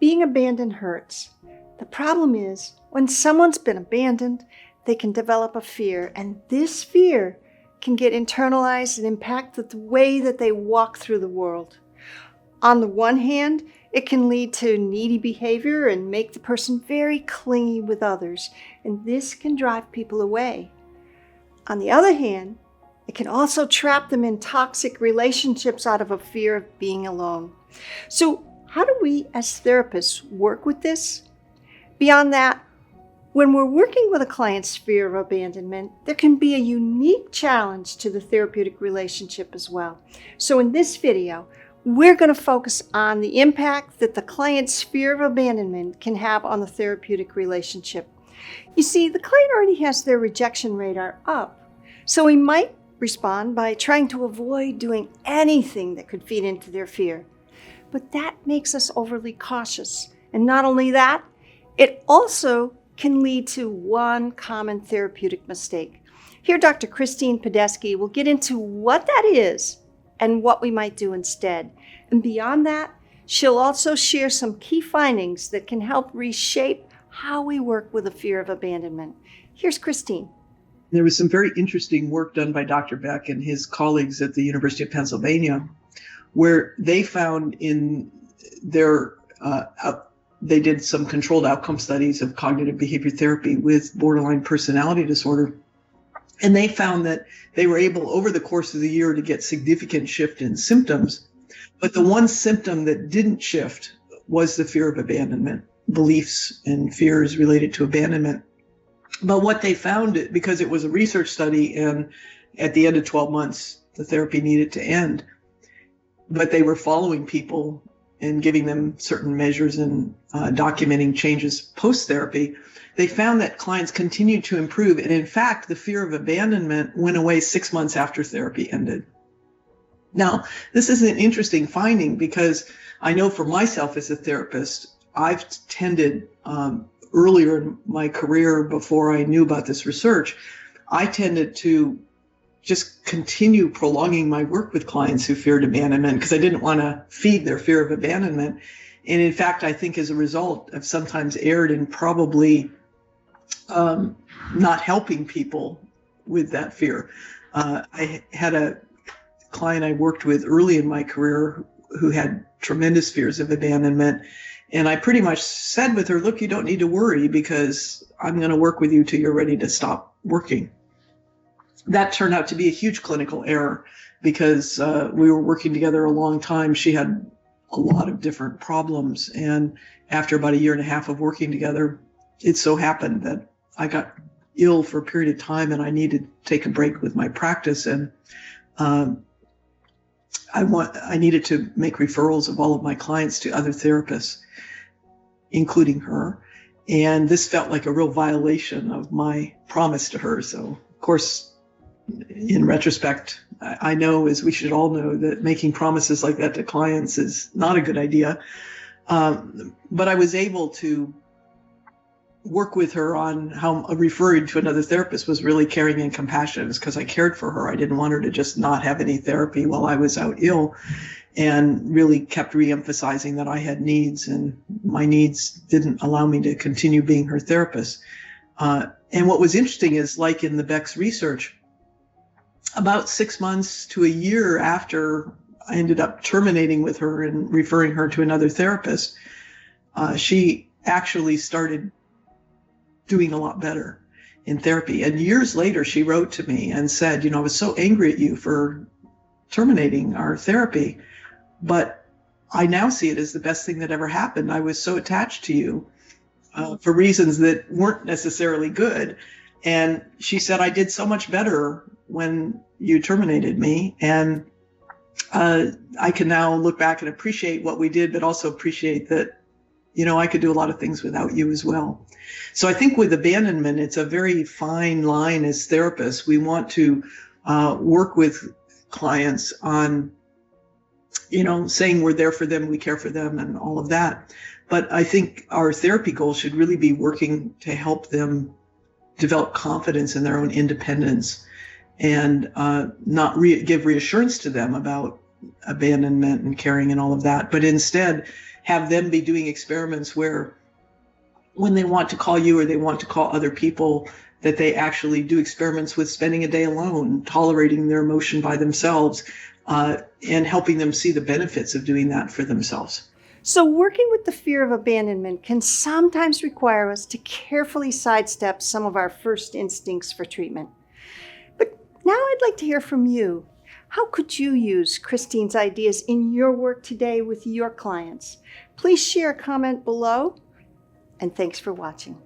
Being abandoned hurts. The problem is, when someone's been abandoned, they can develop a fear, and this fear can get internalized and impact the way that they walk through the world. On the one hand, it can lead to needy behavior and make the person very clingy with others, and this can drive people away. On the other hand, it can also trap them in toxic relationships out of a fear of being alone. So, how do we as therapists work with this? Beyond that, when we're working with a client's fear of abandonment, there can be a unique challenge to the therapeutic relationship as well. So in this video, we're going to focus on the impact that the client's fear of abandonment can have on the therapeutic relationship. You see, the client already has their rejection radar up, so he might respond by trying to avoid doing anything that could feed into their fear. But that makes us overly cautious. And not only that, it also can lead to one common therapeutic mistake. Here, Dr. Christine Padesky will get into what that is and what we might do instead. And beyond that, she'll also share some key findings that can help reshape how we work with a fear of abandonment. Here's Christine. There was some very interesting work done by Dr. Beck and his colleagues at the University of Pennsylvania, where they found in their they did some controlled outcome studies of cognitive behavior therapy with borderline personality disorder. And they found that they were able, over the course of the year, to get significant shift in symptoms. But the one symptom that didn't shift was the fear of abandonment, beliefs and fears related to abandonment. But what they found, because it was a research study, and at the end of 12 months, the therapy needed to end, but they were following people and giving them certain measures and documenting changes post-therapy, they found that clients continued to improve. And in fact, the fear of abandonment went away 6 months after therapy ended. Now, this is an interesting finding because I know for myself as a therapist, I've tended earlier in my career, before I knew about this research, I tended to just continue prolonging my work with clients who feared abandonment because I didn't want to feed their fear of abandonment. And in fact, I think as a result, I've sometimes erred in probably not helping people with that fear. I had a client I worked with early in my career who had tremendous fears of abandonment. And I pretty much said with her, look, you don't need to worry because I'm going to work with you till you're ready to stop working. That turned out to be a huge clinical error because we were working together a long time. She had a lot of different problems. And after about 1.5 years of working together, it so happened that I got ill for a period of time and I needed to take a break with my practice. And I needed to make referrals of all of my clients to other therapists, including her. And this felt like a real violation of my promise to her. So, of course, in retrospect, I know, as we should all know, that making promises like that to clients is not a good idea. But I was able to work with her on how referring to another therapist was really caring and compassionate, because I cared for her. I didn't want her to just not have any therapy while I was out ill, and really kept reemphasizing that I had needs, and my needs didn't allow me to continue being her therapist. And what was interesting is, like in the Beck's research, about 6 months to 1 year after I ended up terminating with her and referring her to another therapist, she actually started doing a lot better in therapy. And years later, she wrote to me and said, I was so angry at you for terminating our therapy, but I now see it as the best thing that ever happened. I was so attached to you for reasons that weren't necessarily good. And she said, I did so much better when you terminated me. And I can now look back and appreciate what we did, but also appreciate that, I could do a lot of things without you as well. So I think with abandonment, it's a very fine line as therapists. We want to work with clients on, saying we're there for them, we care for them, and all of that. But I think our therapy goal should really be working to help them develop confidence in their own independence, and not give reassurance to them about abandonment and caring and all of that, but instead have them be doing experiments where when they want to call you or they want to call other people, that they actually do experiments with spending a day alone, tolerating their emotion by themselves, and helping them see the benefits of doing that for themselves. So working with the fear of abandonment can sometimes require us to carefully sidestep some of our first instincts for treatment. But now I'd like to hear from you. How could you use Christine's ideas in your work today with your clients? Please share a comment below, and thanks for watching.